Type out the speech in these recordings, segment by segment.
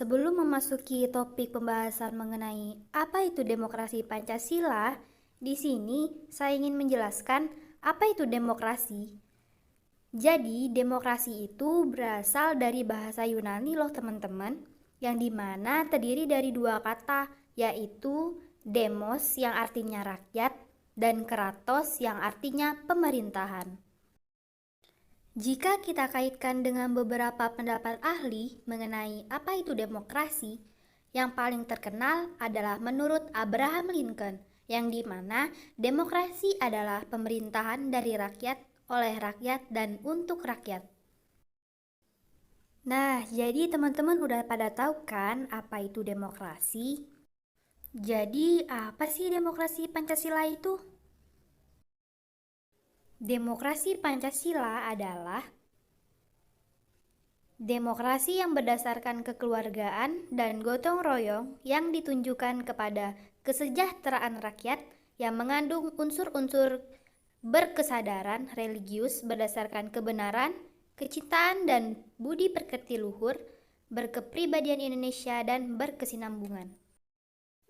Sebelum memasuki topik pembahasan mengenai apa itu demokrasi Pancasila, di sini saya ingin menjelaskan apa itu demokrasi. Jadi, demokrasi itu berasal dari bahasa Yunani loh teman-teman, yang dimana terdiri dari dua kata, yaitu demos yang artinya rakyat dan kratos yang artinya pemerintahan. Jika kita kaitkan dengan beberapa pendapat ahli mengenai apa itu demokrasi, yang paling terkenal adalah menurut Abraham Lincoln, yang dimana demokrasi adalah pemerintahan dari rakyat, oleh rakyat, dan untuk rakyat. Nah, jadi teman-teman udah pada tahu kan apa itu demokrasi? Jadi, apa sih demokrasi Pancasila itu? Demokrasi Pancasila adalah demokrasi yang berdasarkan kekeluargaan dan gotong royong yang ditunjukkan kepada kesejahteraan rakyat yang mengandung unsur-unsur berkesadaran religius berdasarkan kebenaran, kecintaan dan budi pekerti luhur, berkepribadian Indonesia dan berkesinambungan.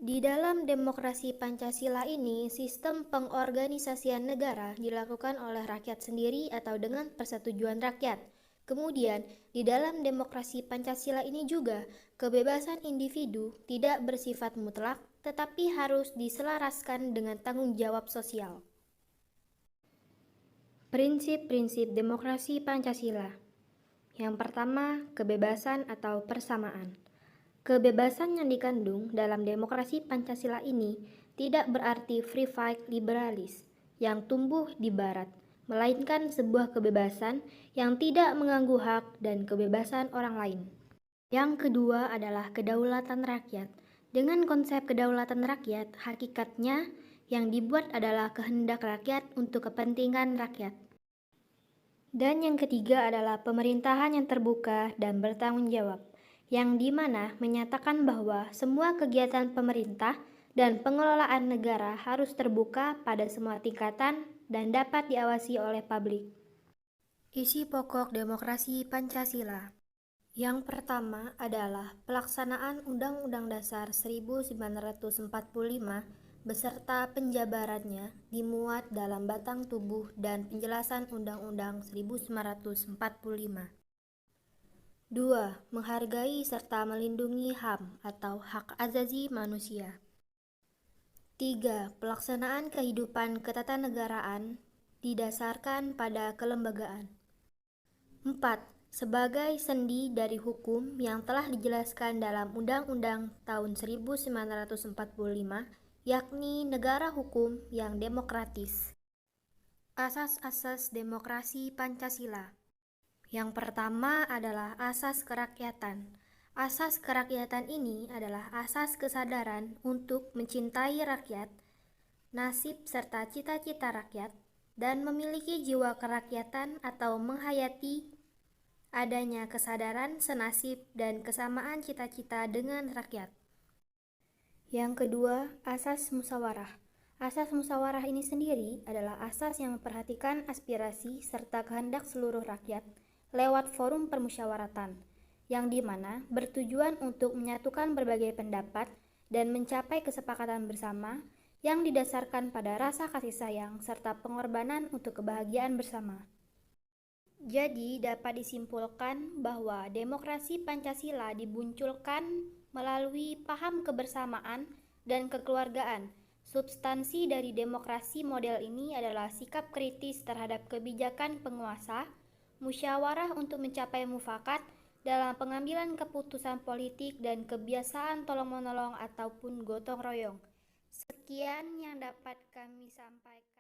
Di dalam demokrasi Pancasila ini, sistem pengorganisasian negara dilakukan oleh rakyat sendiri atau dengan persetujuan rakyat. Kemudian, di dalam demokrasi Pancasila ini juga, kebebasan individu tidak bersifat mutlak, tetapi harus diselaraskan dengan tanggung jawab sosial. Prinsip-prinsip demokrasi Pancasila. Yang pertama, kebebasan atau persamaan. Kebebasan yang dikandung dalam demokrasi Pancasila ini tidak berarti free fight liberalis yang tumbuh di barat, melainkan sebuah kebebasan yang tidak mengganggu hak dan kebebasan orang lain. Yang kedua adalah kedaulatan rakyat. Dengan konsep kedaulatan rakyat, hakikatnya yang dibuat adalah kehendak rakyat untuk kepentingan rakyat. Dan yang ketiga adalah pemerintahan yang terbuka dan bertanggung jawab, yang dimana menyatakan bahwa semua kegiatan pemerintah dan pengelolaan negara harus terbuka pada semua tingkatan dan dapat diawasi oleh publik. Isi pokok demokrasi Pancasila. Yang pertama adalah pelaksanaan Undang-Undang Dasar 1945 beserta penjabarannya dimuat dalam batang tubuh dan penjelasan Undang-Undang 1945. 2. Menghargai serta melindungi HAM atau hak asasi manusia. 3. Pelaksanaan kehidupan ketatanegaraan didasarkan pada kelembagaan. 4. Sebagai sendi dari hukum yang telah dijelaskan dalam Undang-Undang tahun 1945, yakni negara hukum yang demokratis. Asas-asas demokrasi Pancasila. Yang pertama adalah asas kerakyatan. Asas kerakyatan ini adalah asas kesadaran untuk mencintai rakyat, nasib serta cita-cita rakyat, dan memiliki jiwa kerakyatan atau menghayati adanya kesadaran senasib dan kesamaan cita-cita dengan rakyat. Yang kedua, asas musyawarah. Asas musyawarah ini sendiri adalah asas yang memperhatikan aspirasi serta kehendak seluruh rakyat lewat forum permusyawaratan, yang dimana bertujuan untuk menyatukan berbagai pendapat dan mencapai kesepakatan bersama yang didasarkan pada rasa kasih sayang serta pengorbanan untuk kebahagiaan bersama. Jadi dapat disimpulkan bahwa demokrasi Pancasila dimunculkan melalui paham kebersamaan dan kekeluargaan. Substansi dari demokrasi model ini adalah sikap kritis terhadap kebijakan penguasa, musyawarah untuk mencapai mufakat dalam pengambilan keputusan politik, dan kebiasaan tolong-menolong ataupun gotong royong. Sekian yang dapat kami sampaikan.